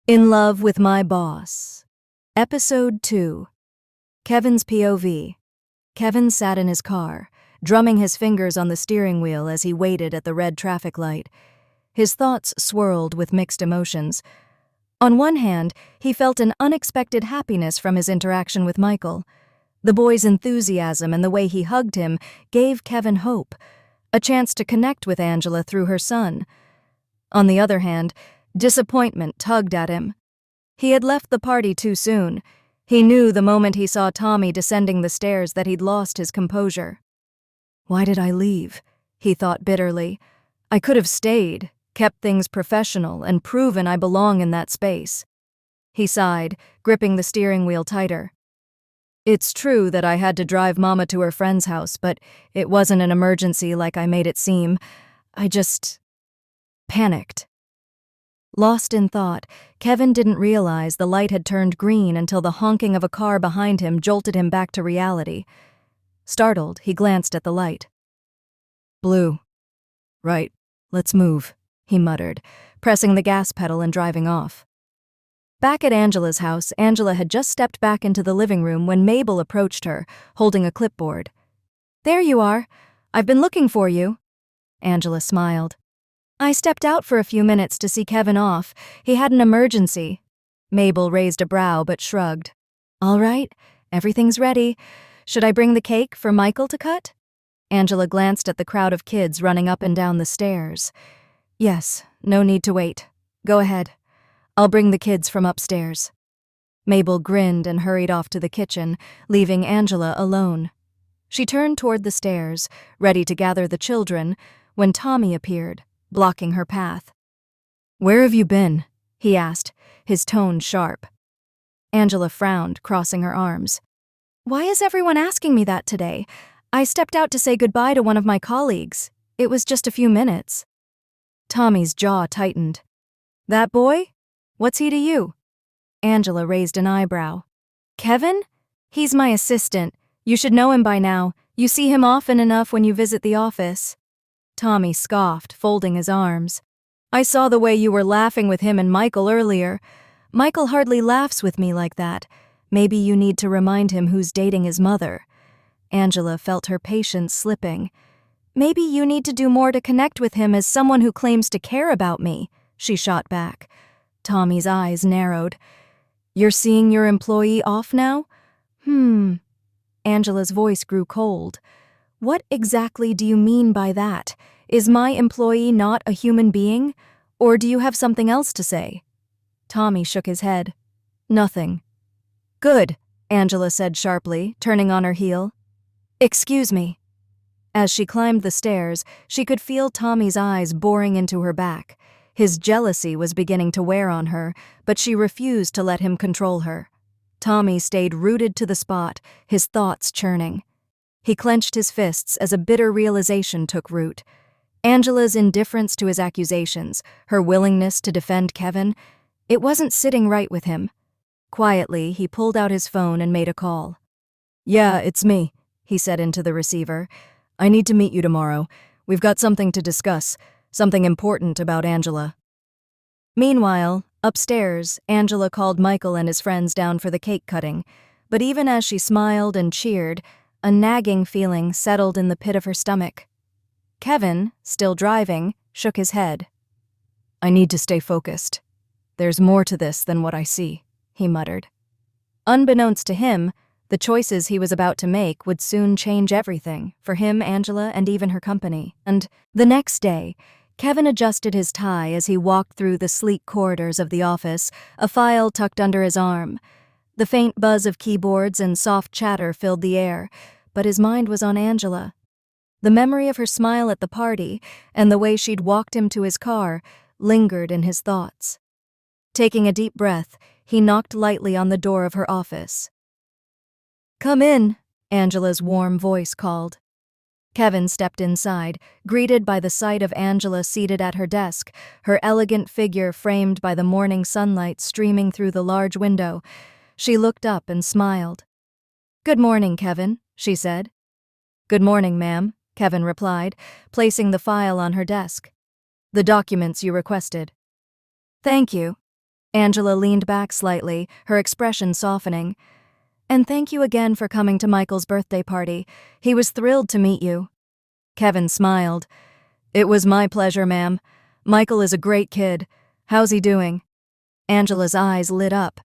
In Love with My Boss. Episode 2. Kevin's POV. Kevin sat in his car, drumming his fingers on the steering wheel as he waited at the red traffic light. His thoughts swirled with mixed emotions. On one hand, he felt an unexpected happiness from his interaction with Michael. The boy's enthusiasm and the way he hugged him gave Kevin hope, a chance to connect with Angela through her son. On the other hand, disappointment tugged at him. He had left the party too soon. He knew the moment he saw Tommy descending the stairs that he'd lost his composure. Why did I leave? He thought bitterly. I could have stayed, kept things professional, and proven I belong in that space. He sighed, gripping the steering wheel tighter. It's true that I had to drive Mama to her friend's house, but it wasn't an emergency like I made it seem. I just panicked. Lost in thought, Kevin didn't realize the light had turned green until the honking of a car behind him jolted him back to reality. Startled, he glanced at the light. Blue. Right, let's move, he muttered, pressing the gas pedal and driving off. Back at Angela's house, Angela had just stepped back into the living room when Mabel approached her, holding a clipboard. There you are. I've been looking for you. Angela smiled. I stepped out for a few minutes to see Kevin off. He had an emergency. Mabel raised a brow but shrugged. All right, everything's ready. Should I bring the cake for Michael to cut? Angela glanced at the crowd of kids running up and down the stairs. Yes, no need to wait. Go ahead. I'll bring the kids from upstairs. Mabel grinned and hurried off to the kitchen, leaving Angela alone. She turned toward the stairs, ready to gather the children, when Tommy appeared, blocking her path. Where have you been? He asked, his tone sharp. Angela frowned, crossing her arms. Why is everyone asking me that today? I stepped out to say goodbye to one of my colleagues. It was just a few minutes. Tommy's jaw tightened. That boy? What's he to you? Angela raised an eyebrow. Kevin? He's my assistant. You should know him by now. You see him often enough when you visit the office. Tommy scoffed, folding his arms. I saw the way you were laughing with him and Michael earlier. Michael hardly laughs with me like that. Maybe you need to remind him who's dating his mother. Angela felt her patience slipping. Maybe you need to do more to connect with him as someone who claims to care about me, she shot back. Tommy's eyes narrowed. You're seeing your employee off now? Angela's voice grew cold. What exactly do you mean by that? Is my employee not a human being? Or do you have something else to say? Tommy shook his head. Nothing. Good, Angela said sharply, turning on her heel. Excuse me. As she climbed the stairs, she could feel Tommy's eyes boring into her back. His jealousy was beginning to wear on her, but she refused to let him control her. Tommy stayed rooted to the spot, his thoughts churning. He clenched his fists as a bitter realization took root. Angela's indifference to his accusations, her willingness to defend Kevin, it wasn't sitting right with him. Quietly, he pulled out his phone and made a call. Yeah, it's me, he said into the receiver. I need to meet you tomorrow. We've got something to discuss, something important about Angela. Meanwhile, upstairs, Angela called Michael and his friends down for the cake cutting, but even as she smiled and cheered, a nagging feeling settled in the pit of her stomach. Kevin, still driving, shook his head. I need to stay focused. There's more to this than what I see, he muttered. Unbeknownst to him, the choices he was about to make would soon change everything, for him, Angela, and even her company. And the next day, Kevin adjusted his tie as he walked through the sleek corridors of the office, a file tucked under his arm. The faint buzz of keyboards and soft chatter filled the air, but his mind was on Angela. The memory of her smile at the party and the way she'd walked him to his car lingered in his thoughts. Taking a deep breath, he knocked lightly on the door of her office. Come in, Angela's warm voice called. Kevin stepped inside, greeted by the sight of Angela seated at her desk, her elegant figure framed by the morning sunlight streaming through the large window. She looked up and smiled. Good morning, Kevin, she said. Good morning, ma'am, Kevin replied, placing the file on her desk. The documents you requested. Thank you. Angela leaned back slightly, her expression softening. And thank you again for coming to Michael's birthday party. He was thrilled to meet you. Kevin smiled. It was my pleasure, ma'am. Michael is a great kid. How's he doing? Angela's eyes lit up.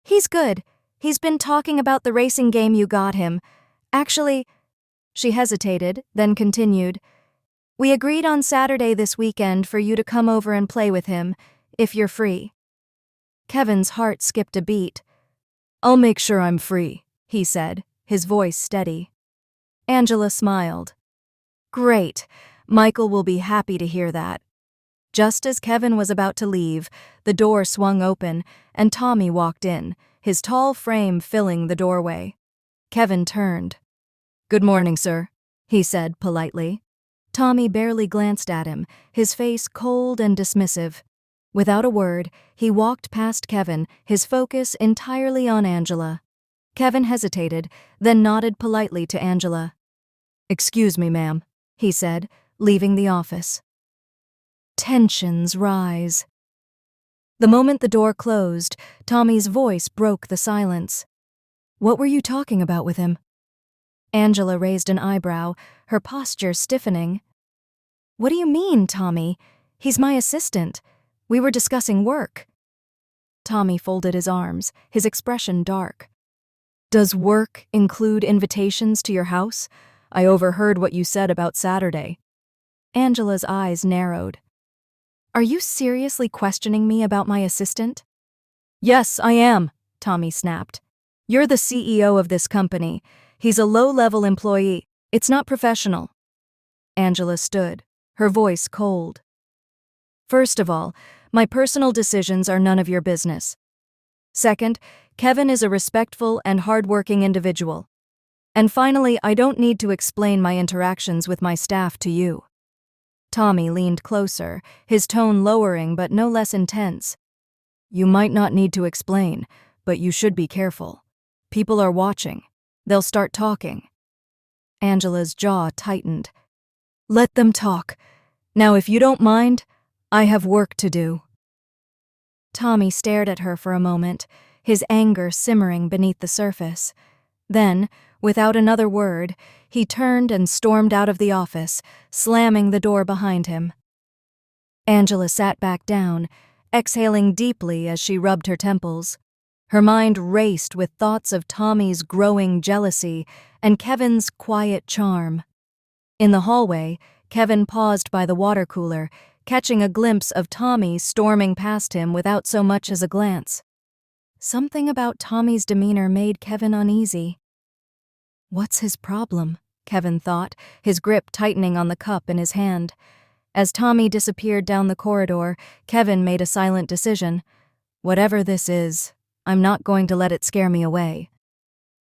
He's good. He's been talking about the racing game you got him. Actually, she hesitated, then continued. We agreed on Saturday this weekend for you to come over and play with him, if you're free. Kevin's heart skipped a beat. I'll make sure I'm free, he said, his voice steady. Angela smiled. Great. Michael will be happy to hear that. Just as Kevin was about to leave, the door swung open, and Tommy walked in, his tall frame filling the doorway. Kevin turned. Good morning, sir, he said politely. Tommy barely glanced at him, his face cold and dismissive. Without a word, he walked past Kevin, his focus entirely on Angela. Kevin hesitated, then nodded politely to Angela. Excuse me, ma'am, he said, leaving the office. Tensions rise. The moment the door closed, Tommy's voice broke the silence. What were you talking about with him? Angela raised an eyebrow, her posture stiffening. What do you mean, Tommy? He's my assistant. We were discussing work. Tommy folded his arms, his expression dark. Does work include invitations to your house? I overheard what you said about Saturday. Angela's eyes narrowed. Are you seriously questioning me about my assistant? Yes, I am, Tommy snapped. You're the CEO of this company. He's a low-level employee. It's not professional. Angela stood, her voice cold. First of all, my personal decisions are none of your business. Second, Kevin is a respectful and hard-working individual. And finally, I don't need to explain my interactions with my staff to you. Tommy leaned closer, his tone lowering but no less intense. You might not need to explain, but you should be careful. People are watching. They'll start talking. Angela's jaw tightened. Let them talk. Now, if you don't mind, I have work to do. Tommy stared at her for a moment, his anger simmering beneath the surface. Then, without another word, he turned and stormed out of the office, slamming the door behind him. Angela sat back down, exhaling deeply as she rubbed her temples. Her mind raced with thoughts of Tommy's growing jealousy and Kevin's quiet charm. In the hallway, Kevin paused by the water cooler, catching a glimpse of Tommy storming past him without so much as a glance. Something about Tommy's demeanor made Kevin uneasy. What's his problem? Kevin thought, his grip tightening on the cup in his hand. As Tommy disappeared down the corridor, Kevin made a silent decision. Whatever this is, I'm not going to let it scare me away.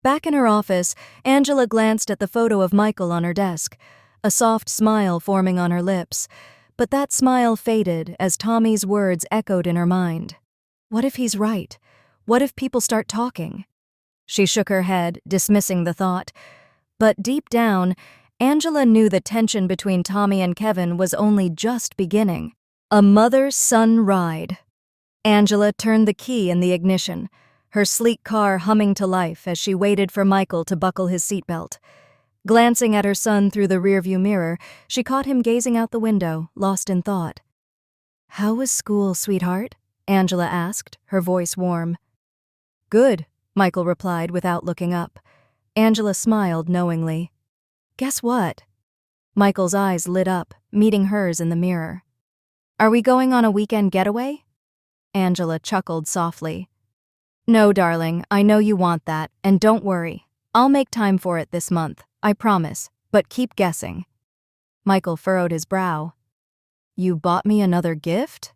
Back in her office, Angela glanced at the photo of Michael on her desk, a soft smile forming on her lips. But that smile faded as Tommy's words echoed in her mind. What if he's right? What if people start talking? She shook her head, dismissing the thought. But deep down, Angela knew the tension between Tommy and Kevin was only just beginning. A mother-son ride. Angela turned the key in the ignition, her sleek car humming to life as she waited for Michael to buckle his seatbelt. Glancing at her son through the rearview mirror, she caught him gazing out the window, lost in thought. How was school, sweetheart? Angela asked, her voice warm. Good, Michael replied without looking up. Angela smiled knowingly. Guess what? Michael's eyes lit up, meeting hers in the mirror. Are we going on a weekend getaway? Angela chuckled softly. No, darling, I know you want that, and don't worry. I'll make time for it this month, I promise, but keep guessing. Michael furrowed his brow. You bought me another gift?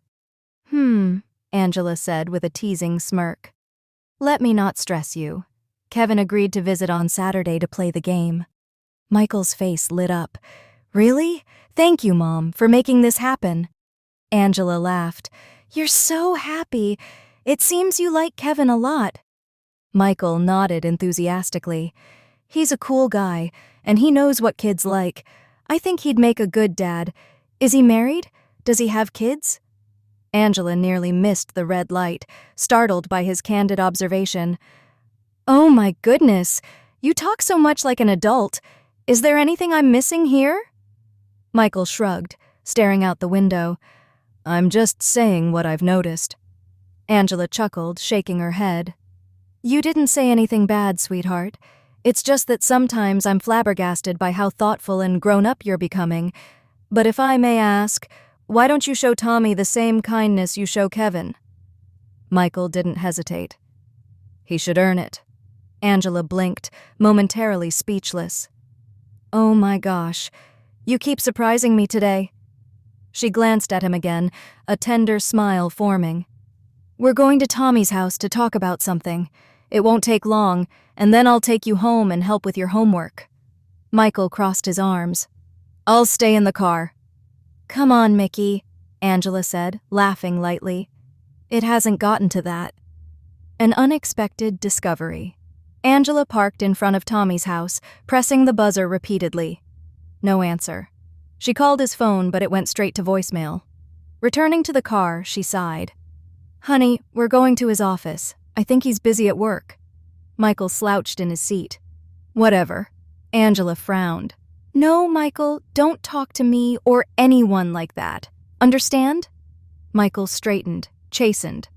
Angela said with a teasing smirk. Let me not stress you. Kevin agreed to visit on Saturday to play the game. Michael's face lit up. Really? Thank you, Mom, for making this happen. Angela laughed. You're so happy. It seems you like Kevin a lot. Michael nodded enthusiastically. He's a cool guy, and he knows what kids like. I think he'd make a good dad. Is he married? Does he have kids? Angela nearly missed the red light, startled by his candid observation. "Oh my goodness, you talk so much like an adult. Is there anything I'm missing here?" Michael shrugged, staring out the window. "I'm just saying what I've noticed." Angela chuckled, shaking her head. "You didn't say anything bad, sweetheart. It's just that sometimes I'm flabbergasted by how thoughtful and grown-up you're becoming. But if I may ask, why don't you show Tommy the same kindness you show Kevin?" Michael didn't hesitate. "He should earn it." Angela blinked, momentarily speechless. "Oh my gosh, you keep surprising me today." She glanced at him again, a tender smile forming. "We're going to Tommy's house to talk about something. It won't take long, and then I'll take you home and help with your homework." Michael crossed his arms. "I'll stay in the car." "Come on, Mickey," Angela said, laughing lightly. "It hasn't gotten to that." An unexpected discovery. Angela parked in front of Tommy's house, pressing the buzzer repeatedly. No answer. She called his phone, but it went straight to voicemail. Returning to the car, she sighed. "Honey, we're going to his office. I think he's busy at work." Michael slouched in his seat. "Whatever." Angela frowned. "No, Michael, don't talk to me or anyone like that. Understand?" Michael straightened, chastened.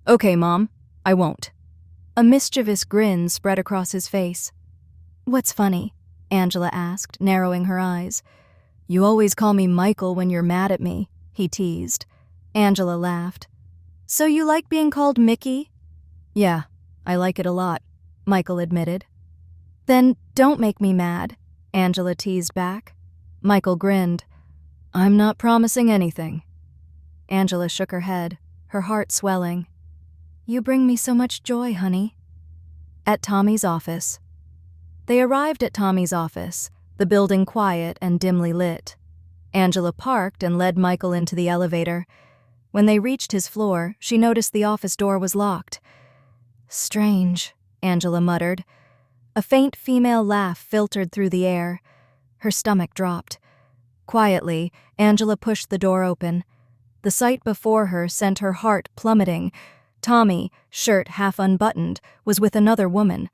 "Okay, Mom, I won't." A mischievous grin spread across his face. "What's funny?" Angela asked, narrowing her eyes. "You always call me Michael when you're mad at me," he teased. Angela laughed. "So you like being called Mickey?" "Yeah, I like it a lot," Michael admitted. "Then don't make me mad," Angela teased back. Michael grinned. "I'm not promising anything." Angela shook her head, her heart swelling. "You bring me so much joy, honey." At Tommy's office. They arrived at Tommy's office, the building quiet and dimly lit. Angela parked and led Michael into the elevator. When they reached his floor, she noticed the office door was locked. "Strange," Angela muttered. A faint female laugh filtered through the air. Her stomach dropped. Quietly, Angela pushed the door open. The sight before her sent her heart plummeting. Tommy, shirt half unbuttoned, was with another woman.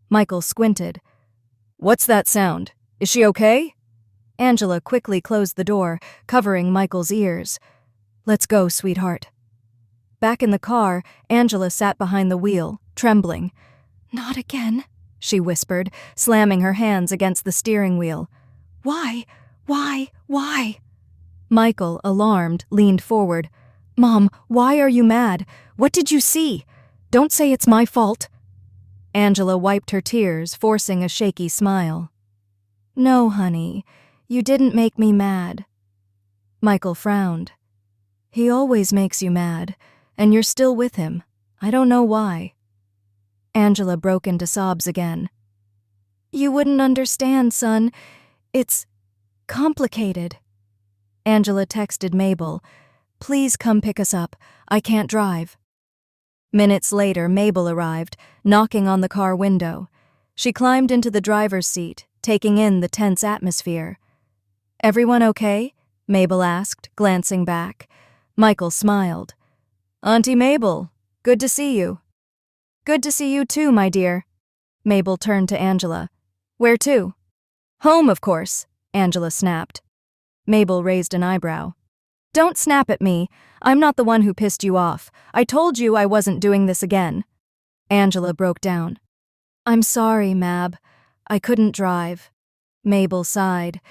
Michael squinted. "What's that sound? Is she okay?" Angela quickly closed the door, covering Michael's ears. "Let's go, sweetheart." Back in the car, Angela sat behind the wheel, trembling. "Not again," she whispered, slamming her hands against the steering wheel. "Why? Why?" Michael, alarmed, leaned forward. "Mom, why are you mad? What did you see? Don't say it's my fault." Angela wiped her tears, forcing a shaky smile. "No, honey, you didn't make me mad." Michael frowned. "He always makes you mad, and you're still with him. I don't know why." Angela broke into sobs again. "You wouldn't understand, son. It's complicated." Angela texted Mabel, "Please come pick us up. I can't drive." Minutes later, Mabel arrived, knocking on the car window. She climbed into the driver's seat, taking in the tense atmosphere. "Everyone okay?" Mabel asked, glancing back. Michael smiled. "Auntie Mabel, good to see you." "Good to see you too, my dear." Mabel turned to Angela. "Where to?" "Home, of course," Angela snapped. Mabel raised an eyebrow. "Don't snap at me. I'm not the one who pissed you off. I told you I wasn't doing this again." Angela broke down. "I'm sorry, Mab. I couldn't drive." Mabel sighed.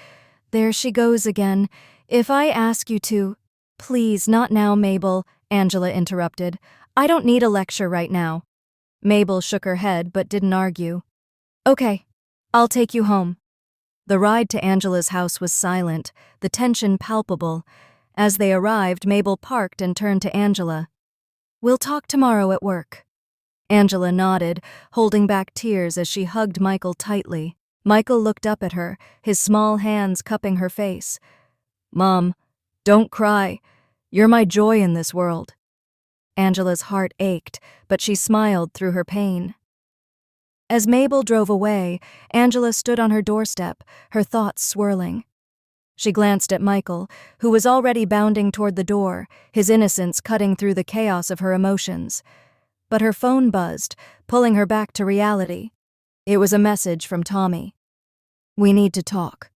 "There she goes again. If I ask you to—" "Please, not now, Mabel," Angela interrupted. "I don't need a lecture right now." Mabel shook her head but didn't argue. "Okay, I'll take you home." The ride to Angela's house was silent, the tension palpable. As they arrived, Mabel parked and turned to Angela. "We'll talk tomorrow at work." Angela nodded, holding back tears as she hugged Michael tightly. Michael looked up at her, his small hands cupping her face. "Mom, don't cry. You're my joy in this world." Angela's heart ached, but she smiled through her pain. As Mabel drove away, Angela stood on her doorstep, her thoughts swirling. She glanced at Michael, who was already bounding toward the door, his innocence cutting through the chaos of her emotions. But her phone buzzed, pulling her back to reality. It was a message from Tommy. "We need to talk."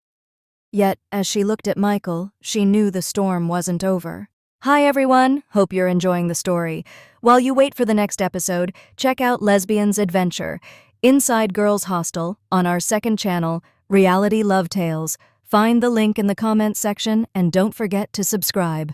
Yet, as she looked at Michael, she knew the storm wasn't over. Hi everyone, hope you're enjoying the story. While you wait for the next episode, check out Lesbian's Adventure, Inside Girls Hostel, on our second channel, Reality Love Tales. Find the link in the comments section and don't forget to subscribe.